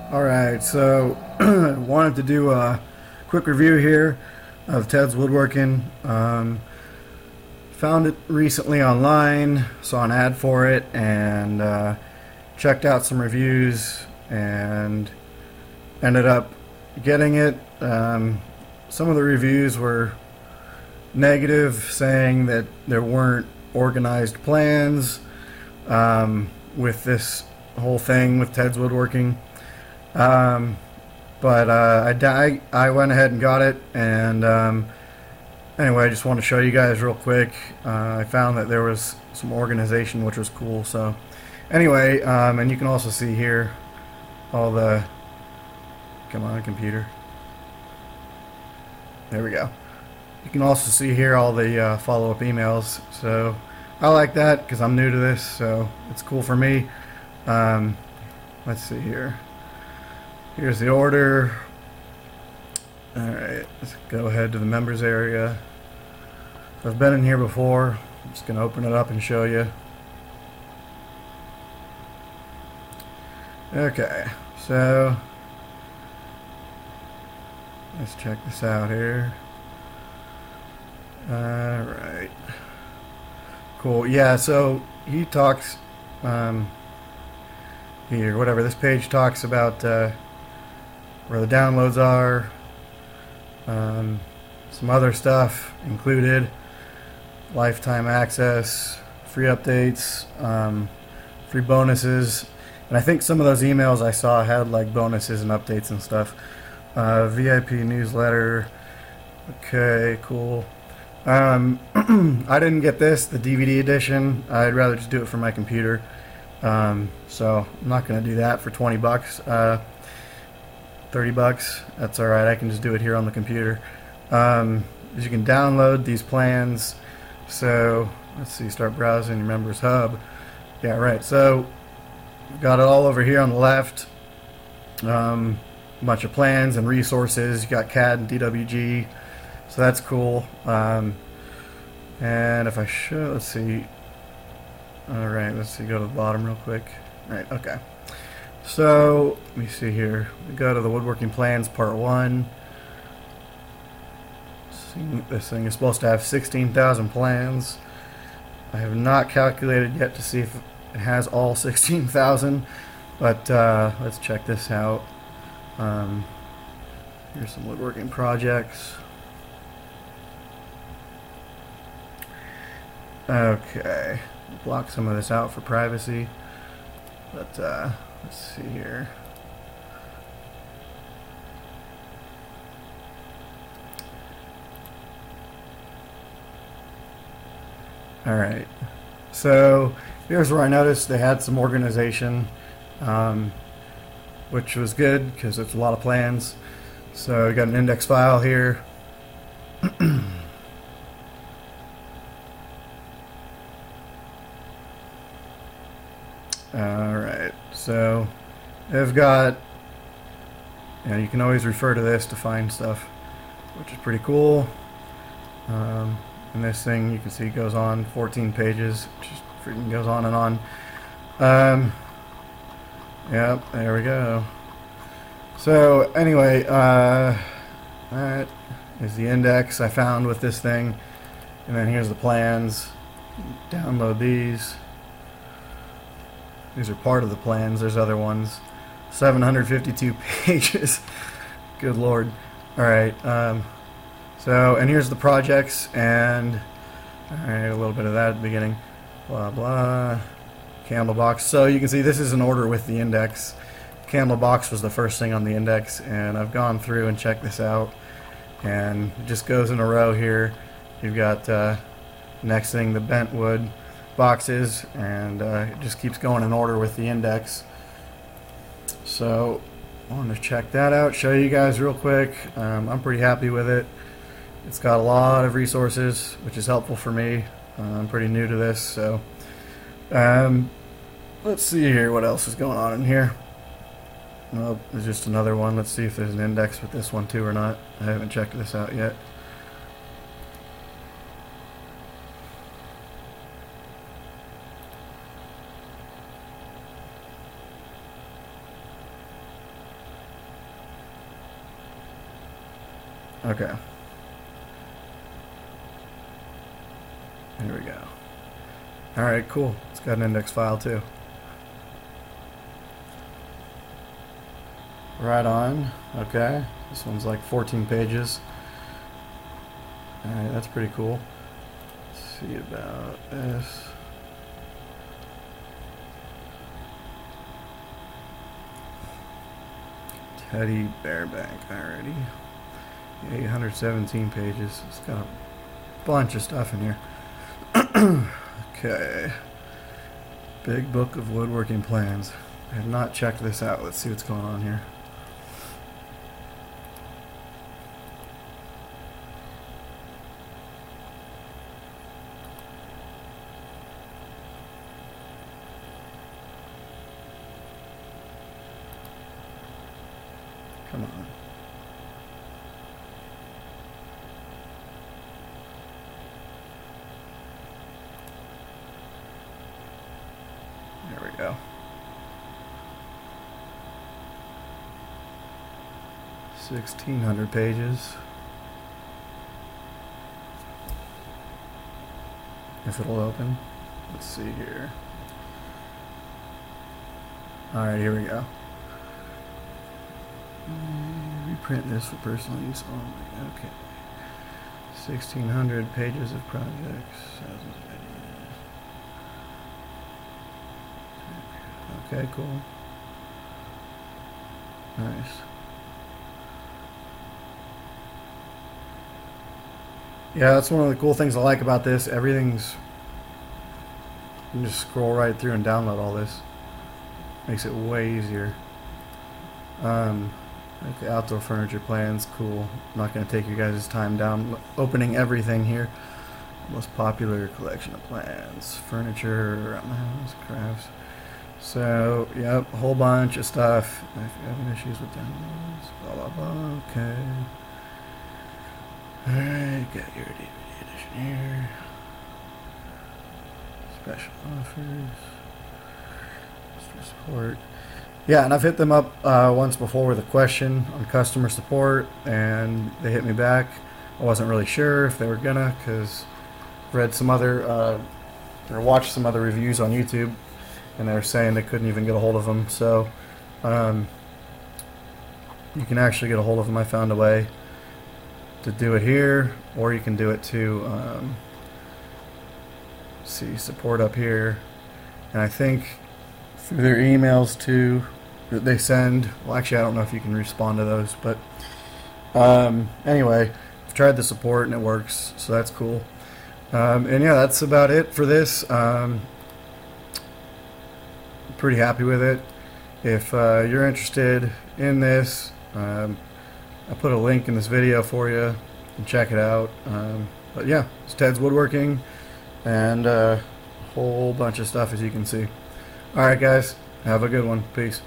Alright, so wanted to do a quick review here of Ted's Woodworking. Found it recently online, saw an ad for it, and checked out some reviews and ended up getting it. Some of the reviews were negative, saying that there weren't organized plans with this whole thing with Ted's Woodworking. But I went ahead and got it, and anyway, I just want to show you guys real quick. I found that there was some organization, which was cool. So anyway, and you can also see here all the, come on computer, there we go. You can also see here all the follow-up emails. So I like that because I'm new to this, so it's cool for me. Let's see here. Here's the order. Alright, let's go ahead to the members area. So I've been in here before. I'm just going to open it up and show you. Okay, so let's check this out here. Alright. Cool. Yeah, so he talks here, whatever. This page talks about where the downloads are, some other stuff included, lifetime access, free updates, free bonuses, and I think some of those emails I saw had like bonuses and updates and stuff. VIP newsletter. Okay, cool. I didn't get this, the DVD edition. I'd rather just do it for my computer. So I'm not going to do that for 20 bucks. 30 bucks, that's alright, I can just do it here on the computer. As you can download these plans. So let's see, start browsing your members hub. Yeah, right, so we've got it all over here on the left. A bunch of plans and resources. You got CAD and DWG, so that's cool. And if I show, let's see, alright, let's see, go to the bottom real quick. Right, okay. So, let me see here. We go to the Woodworking Plans Part 1. This thing is supposed to have 16,000 plans. I have not calculated yet to see if it has all 16,000, but let's check this out. Here's some woodworking projects. Okay, block some of this out for privacy, but let's see here. Alright, so here's where I noticed they had some organization, which was good because it's a lot of plans. So we got an index file here. Alright, so they've got, you can always refer to this to find stuff, which is pretty cool. And this thing, you can see, goes on 14 pages, just freaking goes on and on. Yep, there we go. So anyway, that is the index I found with this thing, and then here's the plans. Download these. These are part of the plans. There's other ones. 752 pages. Good Lord. Alright, so, and here's the projects, and alright, a little bit of that at the beginning. Blah blah. Candle box. So you can see this is in order with the index. Candle box was the first thing on the index, and I've gone through and checked this out, and it just goes in a row here. You've got next thing, the bent wood boxes, and it just keeps going in order with the index. So I want to check that out, show you guys real quick. I'm pretty happy with it. It's got a lot of resources, which is helpful for me. I'm pretty new to this, so let's see here what else is going on in here. Well, there's just another one. Let's see if there's an index with this one too or not. I haven't checked this out yet. Okay. Here we go. Alright, cool. It's got an index file too. Right on. Okay. This one's like 14 pages. Alright, that's pretty cool. Let's see about this. Teddy Bear Bank. Alrighty. 817 pages. It's got a bunch of stuff in here. Okay. Big Book of Woodworking Plans. I have not checked this out. Let's see what's going on here. Come on. There we go. 1,600 pages. If it'll open. Let's see here. Alright, here we go. Reprint this for personal use only. Okay. 1,600 pages of projects. Thousands of ideas. Okay, cool. Nice. Yeah, that's one of the cool things I like about this. Everything's... You can just scroll right through and download all this. Makes it way easier. Okay, outdoor furniture plans, cool. I'm not going to take you guys' time down opening everything here. Most popular collection of plans. Furniture around the house, crafts. So, yep, a whole bunch of stuff. If you're having issues with downloads, blah, blah, blah. Okay. Alright, got your DVD edition here. Special offers. Extra support. Yeah, and I've hit them up once before with a question on customer support, and they hit me back. I wasn't really sure if they were gonna, because I've read some other, or watched some other reviews on YouTube, and they were saying they couldn't even get a hold of them. So, you can actually get a hold of them. I found a way to do it here, or you can do it to, see, support up here, and I think through their emails too, that they send. Well, actually, I don't know if you can respond to those, but anyway, I've tried the support and it works, so that's cool. And yeah, that's about it for this. Pretty happy with it. If you're interested in this, I put a link in this video for you. You can check it out. But yeah, it's Ted's Woodworking, and a whole bunch of stuff, as you can see. Alright guys, have a good one. Peace.